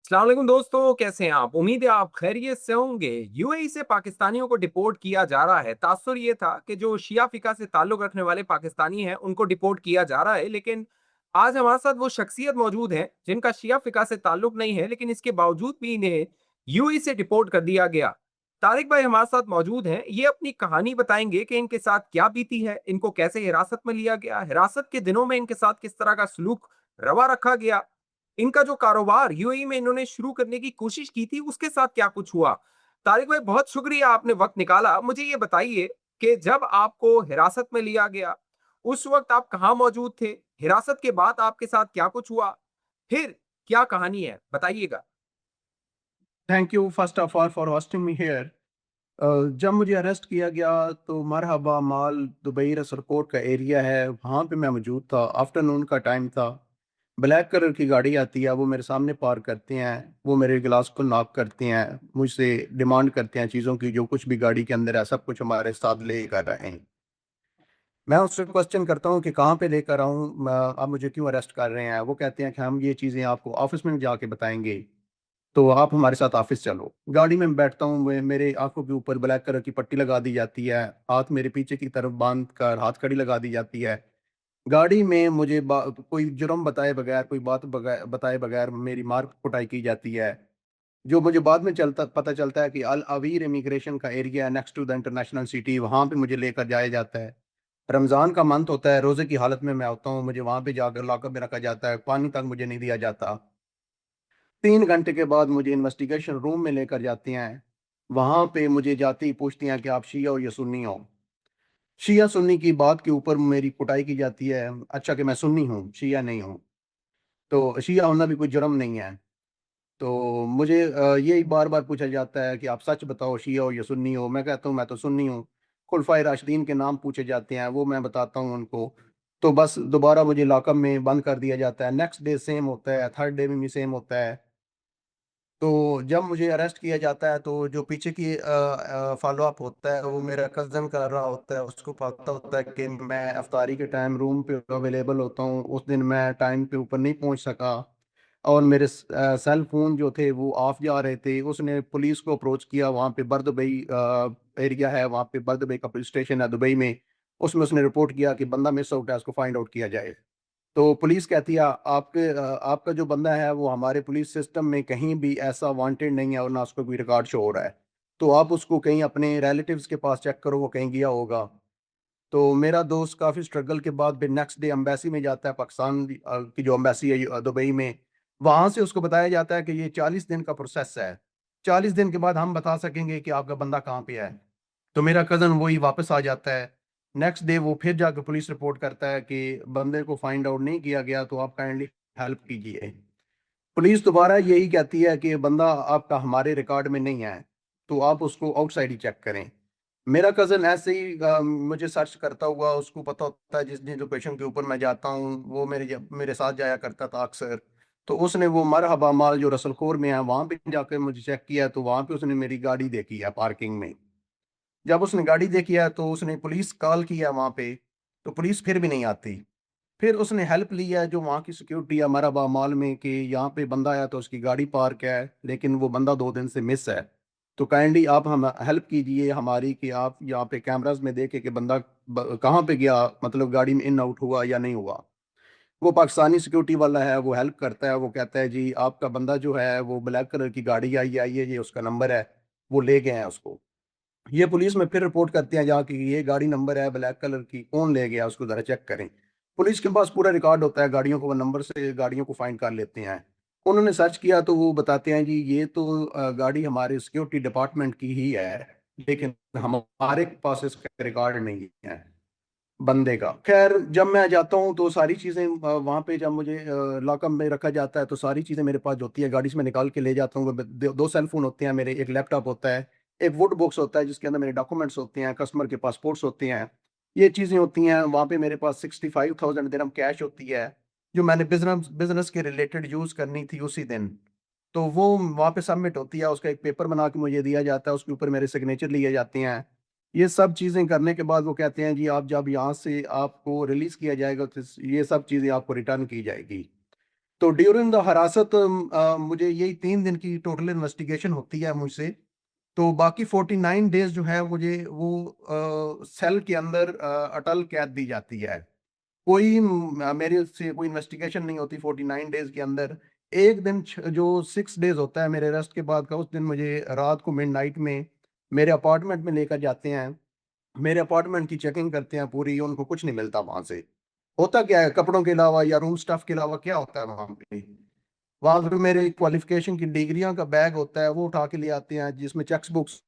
अस्सलाम वालेकुम दोस्तों, कैसे हैं आप? उम्मीद है आप खैरियत से होंगे। यूएई से पाकिस्तानियों को डिपोर्ट किया जा रहा है। तासुर ये था कि जो शिया फिका से ताल्लुक रखने वाले पाकिस्तानी हैं, उनको डिपोर्ट किया जा रहा है। लेकिन आज हमारे साथ वो शख्सियत मौजूद हैं जिनका शिया फिका से ताल्लुक नहीं है, लेकिन इसके बावजूद भी इन्हें यूएई से डिपोर्ट कर दिया गया। तारिक भाई हमारे साथ मौजूद हैं। ये अपनी कहानी बताएंगे कि इनके साथ क्या बीती है, इनको कैसे हिरासत में लिया गया, हिरासत के दिनों में इनके साथ किस तरह का सलूक रवा रखा गया, इनका जो कारोबार यूएई में इन्होंने शुरू करने की कोशिश की थी, उसके साथ क्या कुछ हुआ। तारिक भाई बहुत शुक्रिया आपने वक्त निकाला। मुझे ये बताइए कि जब आपको हिरासत में लिया गया, उस वक्त आप कहाँ मौजूद थे? हिरासत के बाद आपके साथ क्या कुछ हुआ? फिर क्या कहानी है, बताइएगा। Thank you first of all for hosting me here. जब मुझे अरेस्ट किया गया तो मरहबा मॉल दुबई रसलकोट का एरिया है, वहाँ पे मैं मौजूद था। आफ्टरनून का टाइम था। ब्लैक कलर की गाड़ी आती है, वो मेरे सामने पार्क करते हैं। वो मेरे गिलास को नॉक करते हैं, मुझसे डिमांड करते हैं चीज़ों की, जो कुछ भी गाड़ी के अंदर है सब कुछ हमारे साथ ले कर रहे हैं। मैं उससे क्वेश्चन करता हूँ कि कहाँ पे लेकर आऊँ, आप मुझे क्यों अरेस्ट कर रहे हैं। वो कहते हैं कि हम ये चीज़ें आपको ऑफिस में जाके बताएंगे, तो आप हमारे साथ ऑफिस चलो। गाड़ी में बैठता हूँ, मेरे आंखों के ऊपर ब्लैक कलर की पट्टी लगा दी जाती है, हाथ मेरे पीछे की तरफ बांध कर हाथ कड़ी लगा दी जाती है। गाड़ी में मुझे कोई जुर्म बताए बगैर, कोई बात बताए बगैर मेरी मार कुटाई की जाती है। जो मुझे बाद में पता चलता है कि अल अवीर इमिग्रेशन का एरिया है next to the international city, वहाँ पे मुझे लेकर जाया जाता है। रमज़ान का मंथ होता है, रोज़े की हालत में मैं होता हूँ, मुझे वहाँ पे जाकर लॉकअप में रखा जाता है, पानी तक मुझे नहीं दिया जाता। 3 घंटे के बाद मुझे इन्वेस्टिगेशन रूम में लेकर जाते हैं। वहाँ पे मुझे जाते ही पूछती हैं कि आप शिया हो या सुन्नी हो। शिया सुन्नी की बात के ऊपर मेरी कुटाई की जाती है। अच्छा कि मैं सुन्नी हूँ, शिया नहीं हूँ। तो शिया होना भी कोई जुर्म नहीं है। तो मुझे यही बार बार पूछा जाता है कि आप सच बताओ, शिया हो या सुन्नी हो। मैं कहता हूँ मैं तो सुन्नी हूँ। खुलफाए राशिदीन के नाम पूछे जाते हैं, वो मैं बताता हूँ उनको। तो बस दोबारा मुझे लॉकअप में बंद कर दिया जाता है। नेक्स्ट डे सेम होता है, थर्ड डे में भी सेम होता है। तो जब मुझे अरेस्ट किया जाता है तो जो पीछे की फॉलो अप होता है वो मेरा कज़न कर रहा होता है। उसको पता होता है कि मैं अफ्तारी के टाइम रूम पे अवेलेबल होता हूँ। उस दिन मैं टाइम पे ऊपर नहीं पहुँच सका, और मेरे सेल फोन जो थे वो ऑफ जा रहे थे। उसने पुलिस को अप्रोच किया, वहाँ पे बर दुबई एरिया है, वहाँ पे बर दुबई का पुलिस स्टेशन है दुबई में। उसमें उसने रिपोर्ट किया कि बंदा मिस आउट है, उसको फाइंड आउट किया जाए। तो पुलिस कहती है आपका जो बंदा है वो हमारे पुलिस सिस्टम में कहीं भी ऐसा वांटेड नहीं है, और ना उसको कोई रिकॉर्ड शो हो रहा है। तो आप उसको कहीं अपने रिलेटिव्स के पास चेक करो, वो कहीं गया होगा। तो मेरा दोस्त काफ़ी स्ट्रगल के बाद फिर नेक्स्ट डे एम्बेसी में जाता है, पाकिस्तान की जो एम्बेसी है दुबई में। वहाँ से उसको बताया जाता है कि ये 40 दिन का प्रोसेस है, 40 दिन के बाद हम बता सकेंगे कि आपका बंदा कहाँ पे है। तो मेरा कज़न वही वापस आ जाता है। नेक्स्ट डे वो फिर जाकर पुलिस रिपोर्ट करता है कि बंदे को फाइंड आउट नहीं किया गया, तो आप काइंडली हेल्प कीजिए। पुलिस दोबारा यही कहती है कि बंदा आपका हमारे रिकॉर्ड में नहीं है, तो आप उसको आउटसाइड ही चेक करें। मेरा कज़न ऐसे ही मुझे सर्च करता हुआ, उसको पता होता है जिस जिन लोकेशन के ऊपर मैं जाता हूँ वो मेरे साथ जाया करता था अक्सर। तो उसने वो मरहबा माल जो रसलखोर में है वहाँ पे जाकर मुझे चेक किया, तो वहाँ पे उसने मेरी गाड़ी देखी है पार्किंग में। जब उसने गाड़ी देखी है तो उसने पुलिस कॉल किया वहाँ पे, तो पुलिस फिर भी नहीं आती। फिर उसने हेल्प ली है जो वहाँ की सिक्योरिटी है मरहबा मॉल में, कि यहाँ पे बंदा आया तो उसकी गाड़ी पार्क है, लेकिन वो बंदा 2 दिन से मिस है। तो काइंडली आप हम हेल्प कीजिए हमारी, कि आप यहाँ पे कैमराज में देखे कि बंदा कहाँ पे गया, मतलब गाड़ी में इन आउट हुआ या नहीं हुआ। वो पाकिस्तानी सिक्योरिटी वाला है, वो हेल्प करता है। वो कहता है जी आपका बंदा जो है वो ब्लैक कलर की गाड़ी आई है, ये उसका नंबर है, वो ले गए हैं उसको। ये पुलिस में फिर रिपोर्ट करते हैं जाके कि ये गाड़ी नंबर है ब्लैक कलर की, कौन ले गया उसको जरा चेक करें। पुलिस के पास पूरा रिकॉर्ड होता है गाड़ियों को, वो नंबर से गाड़ियों को फाइंड कर लेते हैं। उन्होंने सर्च किया तो वो बताते हैं जी ये तो गाड़ी हमारे सिक्योरिटी डिपार्टमेंट की ही है, लेकिन हमारे पास इसका रिकॉर्ड नहीं है बंदे का। खैर जब मैं जाता हूँ तो सारी चीज़ें वहाँ पे, जब मुझे लॉकअप में रखा जाता है तो सारी चीज़ें मेरे पास होती है, गाड़ी से मैं निकाल के ले जाता हूँ। दो सेल फोन होते हैं मेरे, एक लैपटॉप होता है, एक वुड बॉक्स होता है जिसके अंदर मेरे डॉक्यूमेंट्स होते हैं, कस्टमर के पासपोर्ट्स होते हैं, ये चीज़ें होती हैं। वहाँ पे मेरे पास 65,000 दिरहम कैश होती है, जो मैंने बिजनेस बिजनेस के रिलेटेड यूज़ करनी थी उसी दिन। तो वो वहाँ पे सबमिट होती है, उसका एक पेपर बना के मुझे दिया जाता है, उसके ऊपर मेरे सिग्नेचर लिए जाते हैं। ये सब चीज़ें करने के बाद वो कहते हैं जी आप जब यहाँ से आपको रिलीज़ किया जाएगा तो ये सब चीज़ें आपको रिटर्न की जाएगी। तो ड्यूरिंग द हरासत मुझे यही 3 दिन की टोटल इन्वेस्टिगेशन होती है मुझसे। तो बाकी 49 डेज जो है मुझे वो सेल के अंदर अटल कैद दी जाती है। कोई मेरे से कोई इन्वेस्टिगेशन नहीं होती 49 डेज के अंदर। एक दिन जो 6 डेज होता है मेरे अरेस्ट के बाद का, उस दिन मुझे रात को मिडनाइट में मेरे अपार्टमेंट में लेकर जाते हैं। मेरे अपार्टमेंट की चेकिंग करते हैं पूरी, उनको कुछ नहीं मिलता वहां से। होता क्या है, कपड़ों के अलावा या रूम स्टफ के अलावा क्या होता है वहां पे? वहां पे मेरे क्वालिफिकेशन की डिग्रियां का बैग होता है, वो उठा के ले आते हैं, जिसमें चेक्स बुक्स,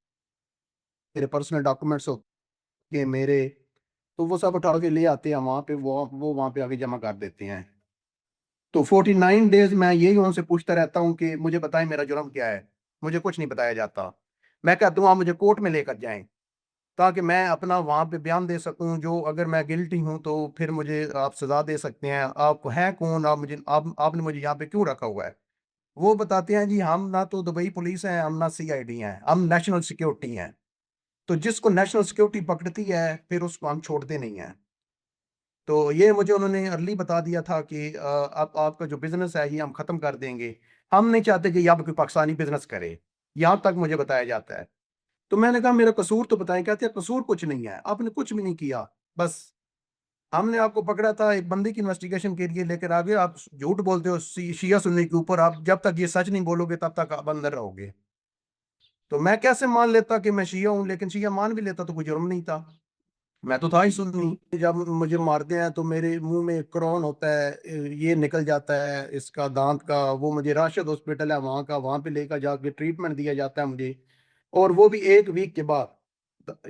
मेरे पर्सनल डॉक्यूमेंट्स होते हैं मेरे। तो वो सब उठा के ले आते हैं वहां पे, वो वहां पे आके जमा कर देते हैं। तो 49 डेज मैं यही उनसे पूछता रहता हूँ कि मुझे बताएं मेरा जुर्म क्या है। मुझे कुछ नहीं बताया जाता। मैं कहता हूँ आप मुझे कोर्ट में लेकर जाएं, ताकि मैं अपना वहां पे बयान दे सकूं, जो अगर मैं गिल्टी हूं तो फिर मुझे आप सजा दे सकते हैं। आप हैं कौन, आप मुझे आपने मुझे यहाँ पे क्यों रखा हुआ है? वो बताते हैं जी हम ना तो दुबई पुलिस हैं, हम ना सीआईडी हैं, हम नेशनल सिक्योरिटी हैं। तो जिसको नेशनल सिक्योरिटी पकड़ती है फिर उसको हम छोड़ते नहीं हैं। तो ये मुझे उन्होंने अर्ली बता दिया था कि अब आपका जो बिजनेस है ये हम खत्म कर देंगे। हम नहीं चाहते कि यहाँ पे कोई पाकिस्तानी बिजनेस करे। यहाँ तक मुझे बताया जाता है। तो मैंने कहा मेरा कसूर तो बताएं। कहते हैं कसूर कुछ नहीं है, आपने कुछ भी नहीं किया। बस हमने आपको पकड़ा था एक बंदी की इन्वेस्टिगेशन के लिए लेकर आ गए, आप झूठ बोलते हो शिया सुन्नी के ऊपर, आप जब तक ये सच नहीं बोलोगे तब तक आप अंदर रहोगे। तो मैं कैसे मान लेता कि मैं शिया हूं, लेकिन शिया मान भी लेता तो कोई जुर्म नहीं था। मैं तो था ही सुन्नी। जब मुझे मारते हैं तो मेरे मुंह में क्रॉन होता है, ये निकल जाता है इसका दांत का। वो मुझे राशिद हॉस्पिटल है वहाँ का, वहाँ पे लेकर जाके ट्रीटमेंट दिया जाता है मुझे। और वो भी 1 वीक के बाद।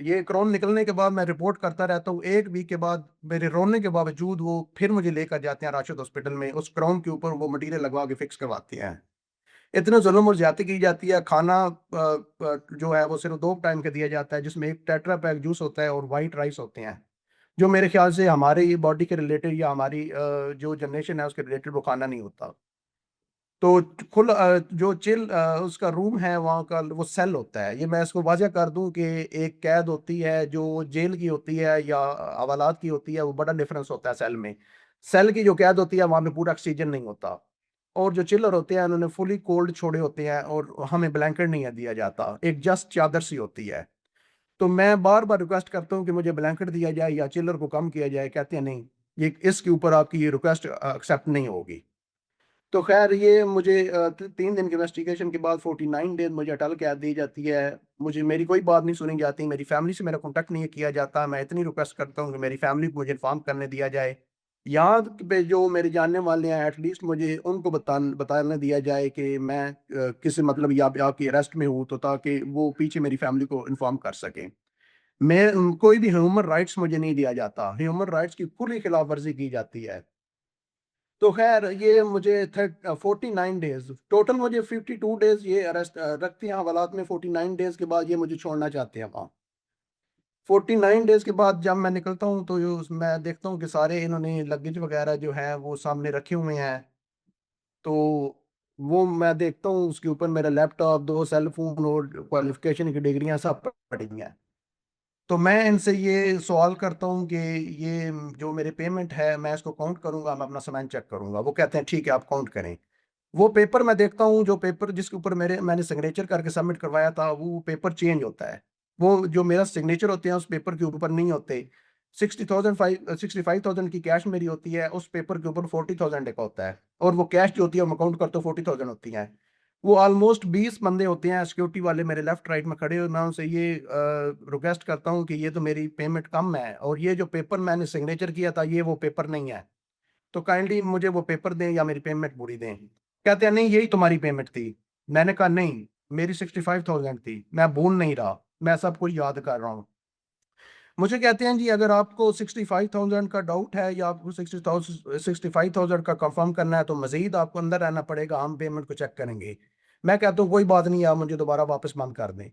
ये क्रॉन निकलने के बाद मैं रिपोर्ट करता रहता हूँ, 1 वीक के बाद मेरे रोने के बावजूद वो फिर मुझे लेकर जाते हैं राशिद हॉस्पिटल में, उस क्रॉन के ऊपर वो मटीरियल लगवा के फिक्स करवाते हैं। इतना जुल्म और ज्यादती की जाती है। खाना जो है वो सिर्फ 2 टाइम का दिया जाता है, जिसमें एक टेट्रा पैक जूस होता है और वाइट राइस होते हैं, जो मेरे ख्याल से हमारे बॉडी के रिलेटेड या हमारी जो जनरेशन है उसके रिलेटेड वो खाना नहीं होता। तो जो चिल उसका रूम है वहाँ का, वो सेल होता है। ये मैं इसको वाज़ह कर दूं कि एक कैद होती है जो जेल की होती है या हवालात की होती है, वो बड़ा डिफरेंस होता है सेल में। सेल की जो कैद होती है वहाँ पे पूरा ऑक्सीजन नहीं होता। और जो चिलर होते हैं उन्होंने फुली कोल्ड छोड़े होते हैं, और हमें ब्लैंकेट नहीं दिया जाता, एक जस्ट चादर सी होती है। तो मैं बार बार रिक्वेस्ट करता हूँ कि मुझे ब्लैंकेट दिया जाए या चिलर को कम किया जाए। कहते हैं नहीं, ये इसके ऊपर आपकी ये रिक्वेस्ट एक्सेप्ट नहीं होगी। तो खैर ये मुझे 3 दिन की इन्वेस्टिगेशन के बाद 49 डेज मुझे अटल कैद दी जाती है। मुझे मेरी कोई बात नहीं सुनी जाती, मेरी फैमिली से मेरा कांटेक्ट नहीं किया जाता। मैं इतनी रिक्वेस्ट करता हूँ कि मेरी फैमिली को मुझे इन्फॉर्म करने दिया जाए। यहाँ पे जो मेरे जानने वाले हैं एटलीस्ट मुझे उनको बताने दिया जाए कि मैं किसी मतलब या आपकी अरेस्ट में हूँ, तो ताकि वो पीछे मेरी फैमिली को इन्फॉर्म कर सकें। मैं कोई भी ह्यूमन राइट्स मुझे नहीं दिया जाता, ह्यूमन राइट्स की पूरी खिलाफ वर्जी की जाती है। तो खैर ये मुझे 49 डेज टोटल, मुझे 52 डेज ये अरेस्ट रखती हैं हवालात में। 49 डेज के बाद ये मुझे छोड़ना चाहते हैं वहाँ। 49 डेज के बाद जब मैं निकलता हूँ तो मैं देखता हूँ कि सारे इन्होंने लगेज वगैरह जो है वो सामने रखे हुए हैं। तो वो मैं देखता हूँ, उसके ऊपर मेरा लैपटॉप, 2 सेल फोन और क्वालिफिकेशन की डिग्रियां सब पड़ी हैं। तो मैं इनसे ये सवाल करता हूँ कि ये जो मेरे पेमेंट है मैं इसको काउंट करूंगा, मैं अपना सामान चेक करूंगा। वो कहते हैं ठीक है आप काउंट करें। वो पेपर मैं देखता हूँ, जो पेपर जिसके ऊपर मैंने सिग्नेचर करके सबमिट करवाया था वो पेपर चेंज होता है। वो जो मेरा सिग्नेचर होते हैं उस पेपर के ऊपर नहीं होते। 65,000 की कैश मेरी होती है, उस पेपर के ऊपर 40,000 का होता है, और वो कैश जो होती है मैं काउंट करता हूँ 40,000 होती है। वो ऑलमोस्ट 20 बंदे होते हैं सिक्योरिटी वाले मेरे लेफ्ट राइट में खड़े हुए। मैं उनसे ये रिक्वेस्ट करता हूँ कि ये तो मेरी पेमेंट कम है, और ये जो पेपर मैंने सिग्नेचर किया था ये वो पेपर नहीं है, तो काइंडली मुझे वो पेपर दें या मेरी पेमेंट पूरी दें। कहते हैं नहीं यही तुम्हारी पेमेंट थी। मैंने कहा नहीं, मेरी 65,000 थी, मैं भूल नहीं रहा, मैं सब कुछ याद कर रहा हूँ। मुझे कहते हैं जी अगर आपको 65,000 का डाउट है या आपको 65,000 का कंफर्म करना है तो मजीद आपको अंदर रहना पड़ेगा, हम पेमेंट को चेक करेंगे। मैं कहता हूँ कोई बात नहीं, आप मुझे दोबारा वापस बंद कर दें।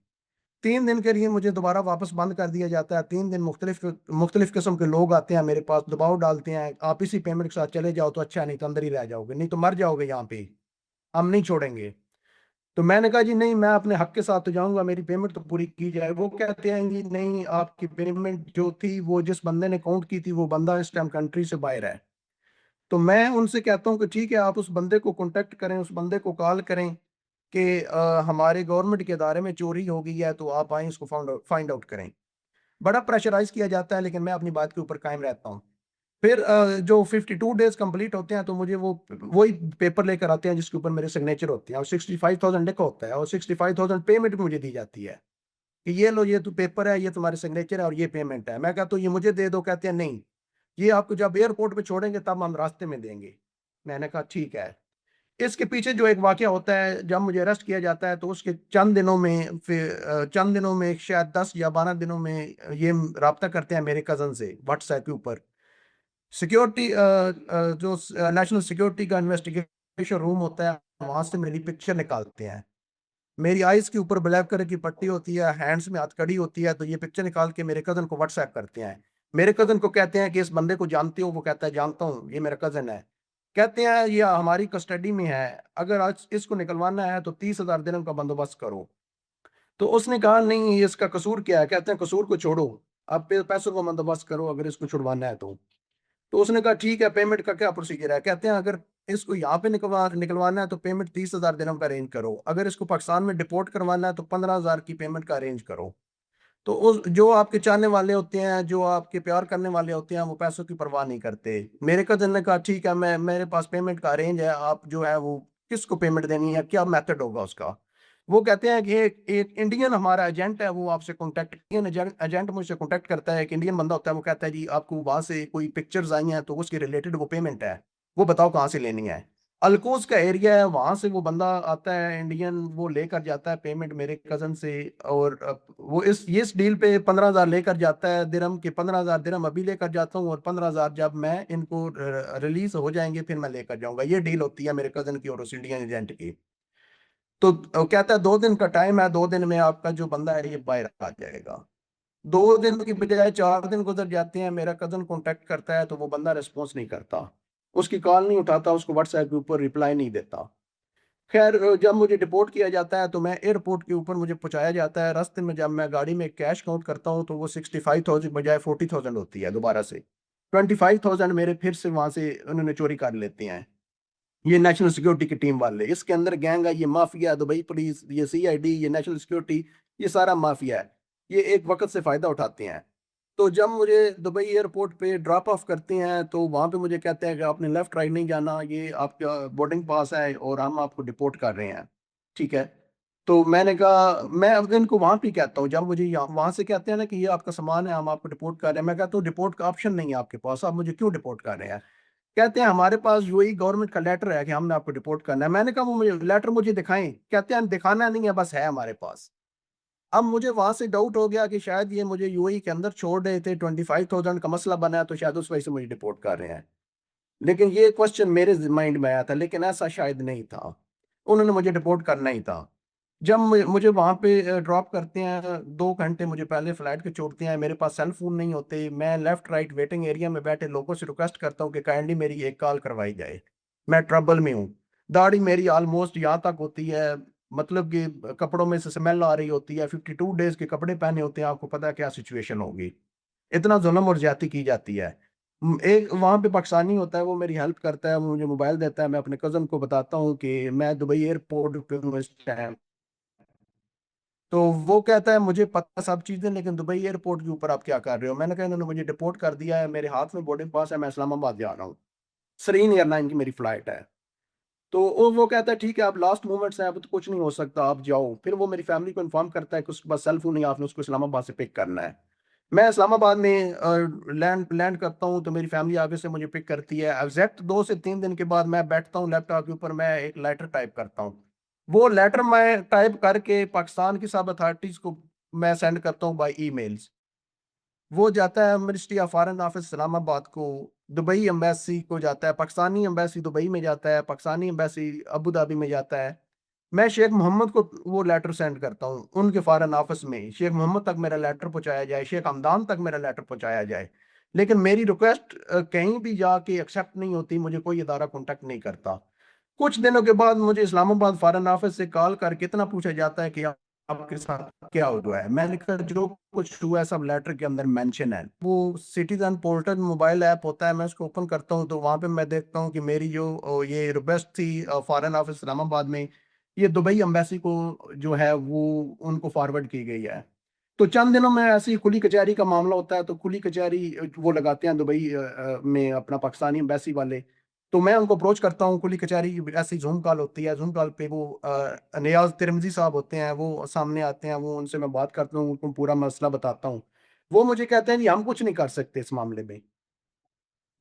3 दिन के लिए मुझे दोबारा वापस बंद कर दिया जाता है। 3 दिन मुख्तलिफ मुख्तलिफ किस्म के लोग आते हैं मेरे पास, दबाव डालते हैं आप इसी पेमेंट के साथ चले जाओ तो अच्छा है, नहीं तो अंदर ही रह जाओगे, नहीं तो मर जाओगे यहाँ पे, हम नहीं छोड़ेंगे। तो मैंने कहा जी नहीं, मैं अपने हक के साथ तो जाऊंगा, मेरी पेमेंट तो पूरी की जाए। वो कहते हैं जी नहीं, आपकी पेमेंट जो थी वो जिस बंदे ने काउंट की थी वो बंदा इस टाइम कंट्री से बाहर है, तो मैं उनसे कहता हूँ कि ठीक है, आप उस बंदे को कांटेक्ट करें, उस बंदे को कॉल करें कि हमारे गवर्नमेंट के इदारे में चोरी हो गई है, तो आप आए उसको फाइंड आउट करें। बड़ा प्रेशराइज किया जाता है, लेकिन मैं अपनी बात के ऊपर कायम रहता हूँ। फिर जो 52 डेज कंप्लीट होते हैं तो मुझे वो वही पेपर लेकर आते हैं जिसके ऊपर मेरे सिग्नेचर होते हैं, और 65,000 लिखा होता है, और 65,000 पेमेंट भी मुझे दी जाती है कि ये लो, ये तो पेपर है, ये तुम्हारे सिग्नेचर है और ये पेमेंट है। मैं कहता हूँ ये मुझे दे दो, कहते हैं नहीं, ये आपको जब एयरपोर्ट पे छोड़ेंगे तब हम रास्ते में देंगे। मैंने कहा ठीक है। इसके पीछे जो एक वाकया होता है, जब मुझे अरेस्ट किया जाता है तो उसके चंद दिनों में, फिर चंद दिनों में, शायद 10 या 12 दिनों में ये राब्ता करते हैं मेरे कजन से व्हाट्सएप के ऊपर। सिक्योरिटी जो नेशनल सिक्योरिटी का इन्वेस्टिगेशन रूम होता है, वहां से मेरी पिक्चर निकालते हैं। मेरी आइज के ऊपर ब्लैक कलर की पट्टी होती है, हैंड्स में हथकड़ी होती है, तो ये पिक्चर निकाल के मेरे कजन को व्हाट्सएप करते हैं। मेरे कजन को कहते हैं कि इस बंदे को जानते हो? वो कहता है जानता हूँ, ये मेरा कजन है। कहते हैं ये हमारी कस्टडी में है, अगर आज इसको निकलवाना है तो 30,000 दिरहम का बंदोबस्त करो। तो उसने कहा नहीं, ये इसका कसूर क्या है? कहते हैं कसूर को छोड़ो, आप पैसों का बंदोबस्त करो अगर इसको छुड़वाना है तो उसने कहा ठीक है, पेमेंट का क्या प्रोसीजर है? कहते हैं अगर इसको यहाँ पे निकलवाना है तो पेमेंट 30,000 दिरहम का अरेंज करो, अगर इसको पाकिस्तान में डिपोर्ट करवाना है तो 15,000 की पेमेंट का अरेंज करो। तो उस जो आपके चाहने वाले होते हैं, जो आपके प्यार करने वाले होते हैं, वो पैसों की परवाह नहीं करते। मेरे कजन ने कहा ठीक है, मैं मेरे पास पेमेंट का अरेंज है, आप जो है वो किसको पेमेंट देनी है, क्या मेथड होगा उसका? वो कहते हैं कि एक इंडियन हमारा एजेंट है, वो आपसे कॉन्टेक्ट, इंडियन एजेंट मुझसे कॉन्टेक्ट करता है, एक इंडियन बंदा होता है, वो कहता है जी आपको वहां से कोई पिक्चर्स आई हैं तो उसके रिलेटेड वो पेमेंट है, वो बताओ कहाँ से लेनी है। अलकोज का एरिया है, वहां से वो बंदा आता है इंडियन, वो लेकर जाता है पेमेंट मेरे कजन से, और वो इस डील पे 15,000 लेकर जाता है दिरहम के, 15,000 दिरहम अभी लेकर जाता हूँ, और 15,000 जब मैं इनको रिलीज हो जाएंगे फिर मैं लेकर जाऊंगा। ये डील होती है मेरे कजन की और उस इंडियन एजेंट की। तो वो कहता है 2 दिन का टाइम है, 2 दिन में आपका जो बंदा है ये बाहर आ जाएगा। 2 दिन की बजाय 4 दिन गुजर जाते हैं, मेरा कजन कांटेक्ट करता है तो वो बंदा रिस्पॉन्स नहीं करता, उसकी कॉल नहीं उठाता, उसको व्हाट्सएप के ऊपर रिप्लाई नहीं देता। खैर जब मुझे डिपोर्ट किया जाता है तो मैं एयरपोर्ट के ऊपर मुझे पहुंचाया जाता है, रास्ते में जब मैं गाड़ी में कैश काउंट करता हूँ तो वो 65,000 बजाय 40,000 होती है दोबारा से। 25,000 मेरे फिर से वहां से उन्होंने चोरी कर लेते हैं, ये नेशनल सिक्योरिटी की टीम वाले। इसके अंदर गैंग है, ये माफिया, दुबई पुलिस, ये सीआईडी, ये नेशनल सिक्योरिटी, ये सारा माफिया है। ये एक वक्त से फायदा उठाते हैं। तो जब मुझे दुबई एयरपोर्ट पे ड्रॉप ऑफ करते हैं तो वहां पे मुझे कहते हैं कि आपने लेफ्ट राइट नहीं जाना, ये आपका बोर्डिंग पास है और हम आपको डिपोर्ट कर रहे हैं। ठीक है। तो मैंने कहा, मैं अब इनको वहां पे कहता हूँ, जब मुझे यहाँ वहां से कहते हैं ना कि ये आपका सामान है, हम आपको डिपोर्ट कर रहे हैं, मैं कहता हूँ डिपोर्ट का ऑप्शन नहीं है आपके पास, आप मुझे क्यों डिपोर्ट कर रहे हैं? कहते हैं हमारे पास यूएई गवर्नमेंट का लेटर है कि हमने आपको रिपोर्ट करना है। मैंने कहा वो मुझे लेटर मुझे दिखाएं। कहते हैं दिखाना नहीं है, बस है हमारे पास। अब मुझे वहां से डाउट हो गया कि शायद ये मुझे यूएई के अंदर छोड़ रहे थे, 25,000 का मसला बना है तो शायद उस वजह से मुझे रिपोर्ट कर रहे हैं। लेकिन ये क्वेश्चन मेरे माइंड में आया था, लेकिन ऐसा शायद नहीं था, उन्होंने मुझे रिपोर्ट करना ही था। जब मुझे वहां पे ड्रॉप करते हैं, 2 घंटे मुझे पहले फ्लाइट के छोड़ते हैं, मेरे पास सेल फोन नहीं होते, मैं लेफ्ट राइट वेटिंग एरिया में बैठे लोगों से रिक्वेस्ट करता हूँ कि काइंडली मेरी एक कॉल करवाई जाए, मैं ट्रबल में हूँ। दाढ़ी मेरी ऑलमोस्ट यहाँ तक होती है, मतलब कि कपड़ों में से स्मेल आ रही होती है, 52 डेज के कपड़े पहने होते हैं, आपको पता है क्या सिचुएशन होगी। इतना जुल्म और ज्यादती की जाती है। एक वहां पे पाकिस्तानी होता है, वो मेरी हेल्प करता है, वो मुझे मोबाइल देता है, मैं अपने कजन को बताता हूँ कि मैं दुबई एयरपोर्ट पे हूँ इस टाइम। तो वो कहता है मुझे पता सब चीजें, लेकिन दुबई एयरपोर्ट के ऊपर आप क्या कर रहे हो? मैंने कहा इन्होंने मुझे डिपोर्ट कर दिया है, मेरे हाथ में बोर्डिंग पास है, मैं इस्लामाबाद जा रहा हूँ, सरीन एयरलाइन की मेरी फ्लाइट है। तो वो कहता है ठीक है, आप लास्ट मोमेंट्स हैं, अब तो कुछ नहीं हो सकता, आप जाओ। फिर वो मेरी फैमिली को इन्फॉर्म करता है कि उसके पास सेल फोन नहीं, आपने उसको इस्लामाबाद से पिक करना है। मैं इस्लामाबाद में लैंड लैंड करता हूँ तो मेरी फैमिली आगे से मुझे पिक करती है। एग्जैक्ट 2 से 3 दिन के बाद मैं बैठता हूँ लैपटॉप के ऊपर, मैं एक लेटर टाइप करता हूँ। वो लेटर मैं टाइप करके पाकिस्तान की सब अथॉरिटीज को मैं सेंड करता हूँ बाई ईमेल्स। वो जाता है ministry of foreign office Islamabad को, दुबई एम्बेसी को जाता है, पाकिस्तानी एम्बेसी दुबई में जाता है, पाकिस्तानी एम्बेसी अबू धाबी में जाता है। मैं शेख मोहम्मद को वो लेटर सेंड करता हूँ, उनके फॉरेन ऑफिस में शेख मोहम्मद तक मेरा लेटर पहुंचाया जाए, शेख हमदान तक मेरा लेटर पहुंचाया जाए। लेकिन मेरी रिक्वेस्ट कहीं भी जाके एक्सेप्ट नहीं होती, मुझे कोई इदारा कॉन्टेक्ट नहीं करता। कुछ दिनों के बाद मुझे इस्लामाबाद फॉरेन ऑफिस से कॉल करके इतना पूछा जाता है कि आपके साथ क्या हुआ है? मैंने कहा जो कुछ हुआ है सब लेटर के अंदर मेंशन है। वो सिटीजन पोर्टल मोबाइल ऐप होता है, मैं उसको ओपन करता हूँ तो वहां पे मैं देखता हूँ कि मेरी जो ये रिक्वेस्ट थी फॉरेन ऑफिस इस्लामाबाद में, ये दुबई एम्बेसी को जो है वो उनको फॉरवर्ड की गई है। तो चंद दिनों में ऐसे ही खुली कचहरी का मामला होता है, तो खुली कचहरी वो लगाते हैं दुबई में अपना पाकिस्तानी एम्बेसी वाले। तो मैं उनको अप्रोच करता हूँ, खुली कचहरी ऐसी जूम कॉल होती है, जूम कॉल पे वो नियाज तिरमिजी साहब होते हैं, वो सामने आते हैं, वो उनसे मैं बात करता हूँ, उनको पूरा मसला बताता हूँ। वो मुझे कहते हैं जी हम कुछ नहीं कर सकते इस मामले में,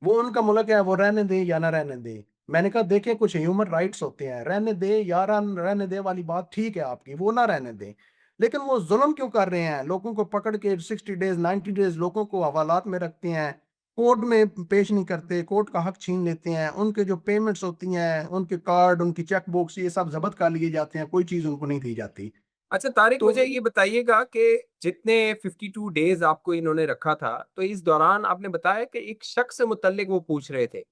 वो उनका मुल्क है, वो रहने दे या ना रहने दे। मैंने कहा देखिए कुछ ह्यूमन राइट्स होते हैं, रहने दे या रहने दे वाली बात ठीक है आपकी, वो ना रहने दे, लेकिन वो जुल्म क्यों कर रहे हैं? लोगों को पकड़ के 60 डेज 90 डेज लोगों को हवालात में रखते हैं, कोर्ट में पेश नहीं करते, कोर्ट का हक छीन लेते हैं, उनके जो पेमेंट्स होती हैं, उनके कार्ड, उनकी चेक बुक्स, ये सब जब्त कर लिए जाते हैं, कोई चीज उनको नहीं दी जाती। अच्छा तारिक, तो मुझे ये बताइएगा कि जितने 52 डेज आपको इन्होंने रखा था, तो इस दौरान आपने बताया कि एक शख्स से मुतल्लिक वो पूछ रहे थे।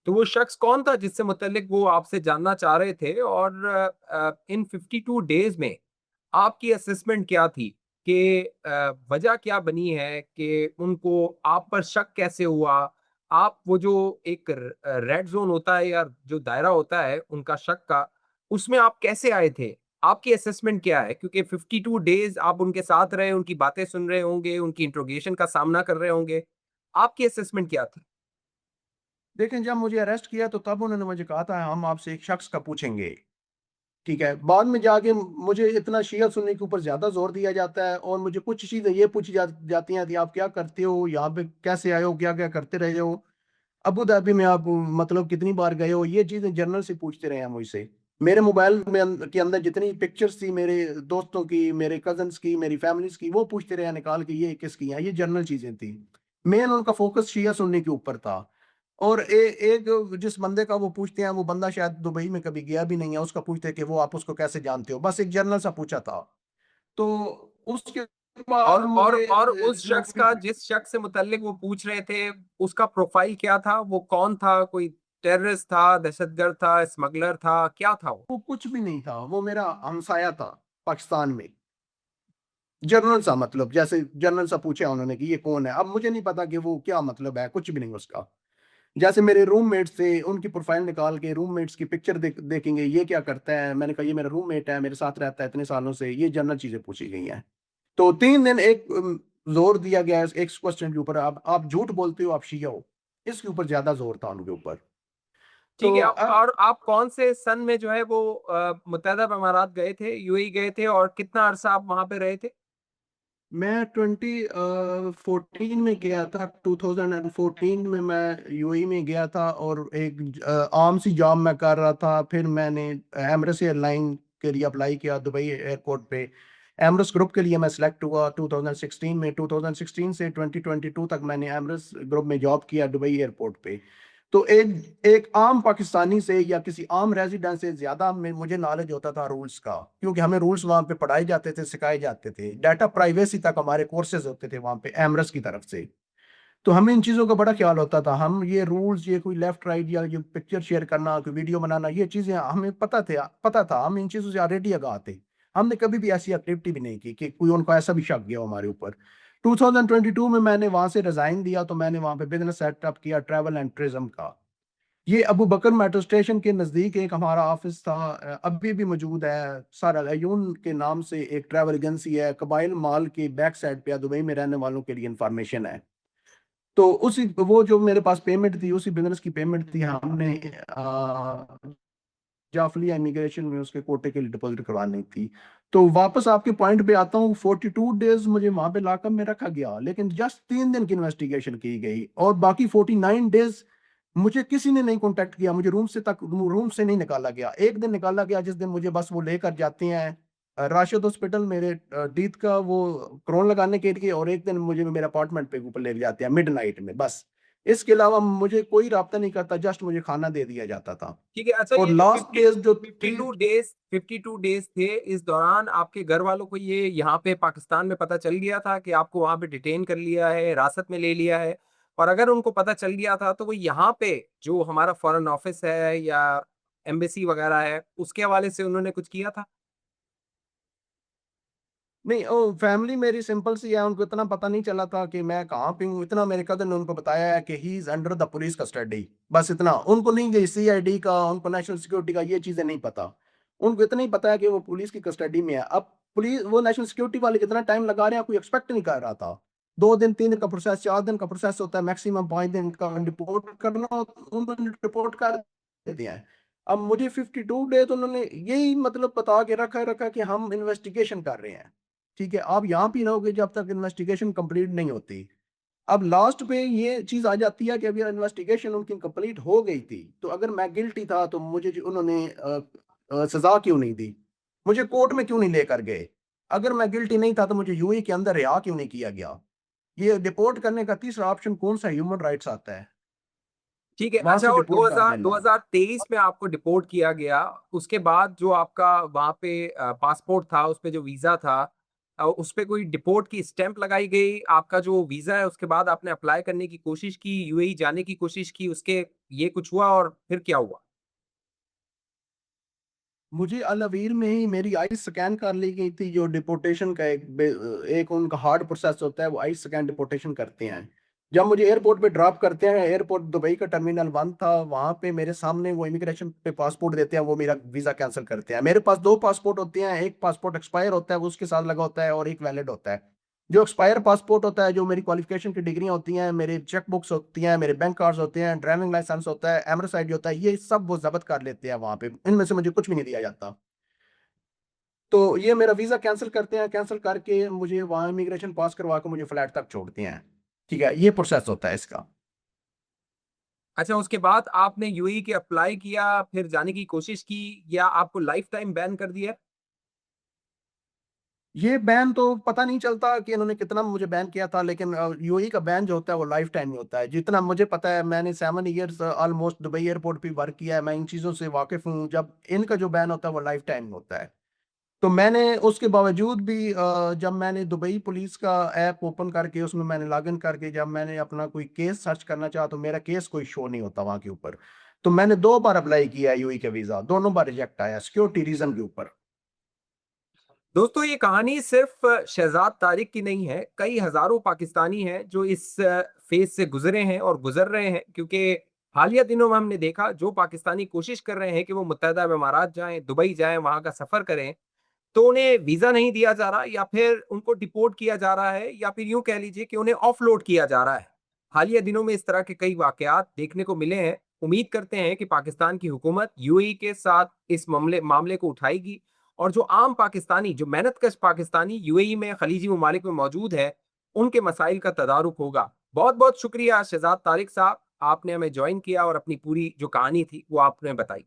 तो वो शख्स कौन था जिससे मुतल्लिक वो आपसे जानना चाह रहे थे? और इन 52 डेज में आपकी असेसमेंट क्या थी कि वजह क्या बनी है कि उनको आप पर शक कैसे हुआ? आप वो जो एक रेड ज़ोन होता है या जो दायरा होता है उनका शक का, उसमें आप कैसे आए थे? आपकी असेसमेंट क्या है? क्योंकि 52 डेज़ आप उनके साथ रहे, उनकी बातें सुन रहे होंगे, उनकी इंट्रोगेशन का सामना कर रहे होंगे। आपकी असेसमेंट क्या थी? देखें, जब मुझे अरेस्ट किया तो तब उन्होंने मुझे कहा था हम आपसे एक शख्स का पूछेंगे, ठीक है। बाद में जाके मुझे इतना शिया सुनने के ऊपर ज्यादा जोर दिया जाता है और मुझे कुछ चीजें ये पूछी जाती हैं कि आप क्या करते हो, यहाँ पे कैसे आए हो, क्या क्या करते रहे हो, अबू धाबी में आप मतलब कितनी बार गए हो, ये चीजें जर्नल से पूछते रहे हैं मुझसे। मेरे मोबाइल में के अंदर जितनी पिक्चर्स थी मेरे दोस्तों की, मेरे कजन्स की, मेरी फैमिलीज की, वो पूछते रहे निकाल के ये किसकी हैं, ये जर्नल चीजें थी। मेन उनका फोकस शिया सुनने के ऊपर था। और एक जिस बंदे का वो पूछते हैं, वो बंदा शायद दुबई में कभी गया भी नहीं है, उसका पूछते हैं कि वो आप उसको कैसे जानते हो, बस एक जर्नल सा पूछा था। तो उसके बाद मुझे और उस जो शख्स का, जिस शख्स से मुतल्लिक वो पूछ रहे थे, उसका प्रोफाइल क्या था? वो कौन था? कोई टेररिस्ट था, दहशतगर्द था, स्मगलर था, क्या था वो? वो कुछ भी नहीं था, वो मेरा हमसाया था पाकिस्तान में। जर्नल सा, मतलब जैसे जर्नल सा पूछा उन्होंने कि ये कौन है, अब मुझे नहीं पता कि वो क्या मतलब है, कुछ भी नहीं उसका। जैसे मेरे रूममेट्स थे, उनकी प्रोफाइल निकाल के रूममेट्स की पिक्चर देखेंगे, ये क्या करता है, मैंने कहा ये मेरा रूममेट है, मेरे साथ रहता है इतने सालों से, ये जनरल चीजें पूछी गई हैं। तो 3 दिन एक जोर दिया गया है एक क्वेश्चन के ऊपर, आप झूठ बोलते हो, आप शिया हो, इसके ऊपर ज्यादा जोर था उनके ऊपर। तो ठीक है। अब और आप कौन से सन में जो है वो मुत्तहदा अरब अमारात गए थे, यूएई गए थे, और कितना अरसा आप वहां पे रहे थे? मैं 2014 में गया था, 2014 में मैं यूएई में गया था, और एक आम सी जॉब मैं कर रहा था। फिर मैंने एमरेस एयरलाइन के लिए अप्लाई किया दुबई एयरपोर्ट पे। एमरेस ग्रुप के लिए मैं सिलेक्ट हुआ 2016 में। 2016 से 2022 तक मैंने एमरेस ग्रुप में जॉब किया दुबई एयरपोर्ट पे। तो एक एक आम पाकिस्तानी से या किसी आम रेजिडेंट से ज्यादा मुझे नॉलेज होता था रूल्स का, क्योंकि हमें रूल्स वहां पे पढ़ाए जाते थे, सिखाए जाते थे, डाटा प्राइवेसी तक हमारे कोर्सेज होते थे वहां पे एमरस की तरफ से। तो हमें इन चीजों का बड़ा ख्याल होता था, हम ये रूल्स, ये कोई लेफ्ट राइट या ये पिक्चर शेयर करना, कोई वीडियो बनाना, ये चीजें हमें पता था, हम इन चीजों से ऑलरेडी आगाह थे। हमने कभी भी ऐसी एक्टिविटी भी नहीं की कि कोई उनको ऐसा भी शक गया हो हमारे ऊपर। 2022 में मैंने वहां से रिजाइन दिया, तो मैंने वहां पे बिजनेस सेटअप किया ट्रैवल एंड टूरिज्म का। ये अबू बकर मेट्रो स्टेशन के नज़दीक एक हमारा ऑफिस था, अभी भी मौजूद है। सारा अयून के नाम से एक ट्रैवल एजेंसी है, कबाइल मॉल के बैक साइड पे दुबई में रहने वालों के लिए इंफॉर्मेशन है। तो उसी वो जो मेरे पास पेमेंट थी, उसी बिजनेस की पेमेंट थी, हमने जाफलिया इमिग्रेशन में उसके कोटे के लिए डिपॉजिट करवानी थी। तो वापस आपके पॉइंट पे आता हूँ, 42 डेज मुझे वहां पे लाकर में रखा गया, लेकिन जस्ट 3 दिन की इन्वेस्टिगेशन की गई, और बाकी 49 डेज मुझे किसी ने नहीं कांटेक्ट किया, मुझे रूम से नहीं निकाला गया। एक दिन निकाला गया जिस दिन मुझे बस वो लेकर जाते हैं राशिद हॉस्पिटल मेरे दीद का वो क्रोन लगाने के लिए, और एक दिन मुझे मेरे अपार्टमेंट पे ऊपर ले जाते हैं मिडनाइट में, बस। इसके अलावा मुझे कोई राब्ता नहीं करता, जस्ट मुझे खाना दे दिया जाता था। ठीक है। अच्छा, और ये जो लास्ट 50 डेज जो थी, 52 डेज थे, इस दौरान आपके घर वालों को ये यहाँ पे पाकिस्तान में पता चल गया था कि आपको वहां पे डिटेन कर लिया है, हिरासत में ले लिया है? और अगर उनको पता चल गया था तो वो यहाँ पे जो हमारा फॉरेन ऑफिस है या एम्बेसी वगैरह है, उसके हवाले से उन्होंने कुछ किया था? नहीं, फैमिली मेरी सिंपल सी है, उनको इतना पता नहीं चला था कि मैं कहाँ पे हूँ। इतना मेरे कज़न ने उनको बताया है कि he is under the police custody, बस इतना। उनको नहीं कि सीआईडी का, उनको नेशनल सिक्योरिटी का ये चीज़ें नहीं पता। उनको इतना ही पता है कि वो पुलिस की कस्टडी में है। अब पुलिस, वो नेशनल सिक्योरिटी वाले कितना टाइम लगा रहे हैं, कोई एक्सपेक्ट नहीं कर रहा था। 2 दिन, 3 दिन का प्रोसेस, 4 दिन का प्रोसेस होता है, मैक्सिमम 5 दिन का रिपोर्ट करना हो, तो उन्होंने रिपोर्ट कर देते हैं। अब मुझे 52 डेज़ उन्होंने यही मतलब बता के रखा कि हम इन्वेस्टिगेशन कर रहे हैं। ठीक है, आप यहाँ पे रहोगे जब तक इन्वेस्टिगेशन कंप्लीट नहीं होती। अब लास्ट पे ये चीज़ आ जाती है कि अभी इन्वेस्टिगेशन उनकी कंप्लीट हो गई थी, तो अगर मैं गिल्टी था तो मुझे जो उन्होंने सज़ा क्यों नहीं दी? मुझे कोर्ट में क्यों नहीं लेकर गए? अगर मैं गिल्टी नहीं था तो मुझे यूएई के अंदर रिहा क्यों नहीं किया गया? ये डिपोर्ट करने का तीसरा ऑप्शन कौन-सा ह्यूमन राइट्स आता है? ठीक है। वहाँ अच्छा, से और डिपोर्ट कर देना। 2023 में आपको डिपोर्ट किया गया, उसके बाद जो आपका वहाँ पे पासपोर्ट था, उसपे जो वीज़ा था, उसपे कोई डिपोर्ट की स्टैम्प लगाई गई, आपका जो वीज़ा है उसके बाद आपने अप्लाई करने की कोशिश की, यूएई जाने की कोशिश की, उसके ये कुछ हुआ और फिर क्या हुआ? मुझे अल अवीर में ही मेरी आईज़ स्कैन कर ली गई थी। जो डिपोर्टेशन का एक उनका हार्ड प्रोसेस होता है, वो आईज़ स्कैन डिपोर्टेशन करते हैं। जब मुझे एयरपोर्ट पे ड्रॉप करते हैं, एयरपोर्ट दुबई का टर्मिनल 1 था, वहाँ पे मेरे सामने वो इमिग्रेशन पे पासपोर्ट देते हैं, वो मेरा वीज़ा कैंसल करते हैं। मेरे पास 2 पासपोर्ट होते हैं, एक पासपोर्ट एक्सपायर होता है, वो उसके साथ लगा होता है, और एक वैलिड होता है। जो एक्सपायर पासपोर्ट होता है, जो मेरी क्वालिफ़िकेशन की डिग्रियाँ होती हैं, मेरे चेक बुक्स होती हैं, मेरे बैंक कार्ड्स होते हैं, ड्राइविंग लाइसेंस होता है, एमरस आईडी होता है, ये सब वो ज़ब्त कर लेते हैं वहाँ पे। इनमें से मुझे कुछ भी नहीं दिया जाता। तो ये मेरा वीज़ा कैंसल करते हैं, कैंसल करके मुझे वहाँ इमिग्रेशन पास करवा के मुझे फ्लैट तक छोड़ते हैं। ठीक है, ये प्रोसेस होता है इसका। अच्छा, उसके बाद आपने यूएई के अप्लाई किया, फिर जाने की कोशिश की, या आपको लाइफ टाइम बैन कर दिया? ये बैन तो पता नहीं चलता कि इन्होंने कितना मुझे बैन किया था, लेकिन यूएई का बैन जो होता है वो लाइफ टाइम ही होता है। जितना मुझे पता है, मैंने 7 इयर्स ऑलमोस्ट दुबई एयरपोर्ट पे वर्क किया है, मैं इन चीज़ों से वाकिफ़ हूँ। जब इनका जो बैन होता है वो लाइफ टाइम होता है। तो मैंने उसके बावजूद भी जब मैंने दुबई पुलिस का ऐप ओपन करके उसमें मैंने लॉगिन करके जब मैंने अपना कोई केस सर्च करना चाहा, तो मेरा केस कोई शो नहीं होता वहाँ के ऊपर। तो मैंने 2 बार अप्लाई किया है यूएई का वीज़ा, दोनों बार रिजेक्ट आया सिक्योरिटी रीज़न के ऊपर। दोस्तों, ये कहानी सिर्फ शहजाद तारिक की नहीं है। कई हजारों पाकिस्तानी हैं जो इस फेज से गुजरे हैं और गुजर रहे हैं, क्योंकि हालिया दिनों में हमने देखा, जो पाकिस्तानी कोशिश कर रहे हैं कि वो मुत्तहदा अरब अमारात जाएं, दुबई जाएं, वहां का सफर करें, तो उन्हें वीजा नहीं दिया जा रहा, या फिर उनको डिपोर्ट किया जा रहा है, या फिर यूं कह लीजिए कि उन्हें ऑफलोड किया जा रहा है। हालिया दिनों में इस तरह के कई वाकयात देखने को मिले हैं। उम्मीद करते हैं कि पाकिस्तान की हुकूमत यूएई के साथ इस मामले मामले को उठाएगी, और जो आम पाकिस्तानी, जो मेहनतकश पाकिस्तानी यूएई में, खलीजी ममालिक में मौजूद है, उनके मसाइल का तदारुक होगा। बहुत बहुत शुक्रिया शहजाद तारिक साहब, आपने हमें ज्वाइन किया और अपनी पूरी जो कहानी थी वो आपने बताई।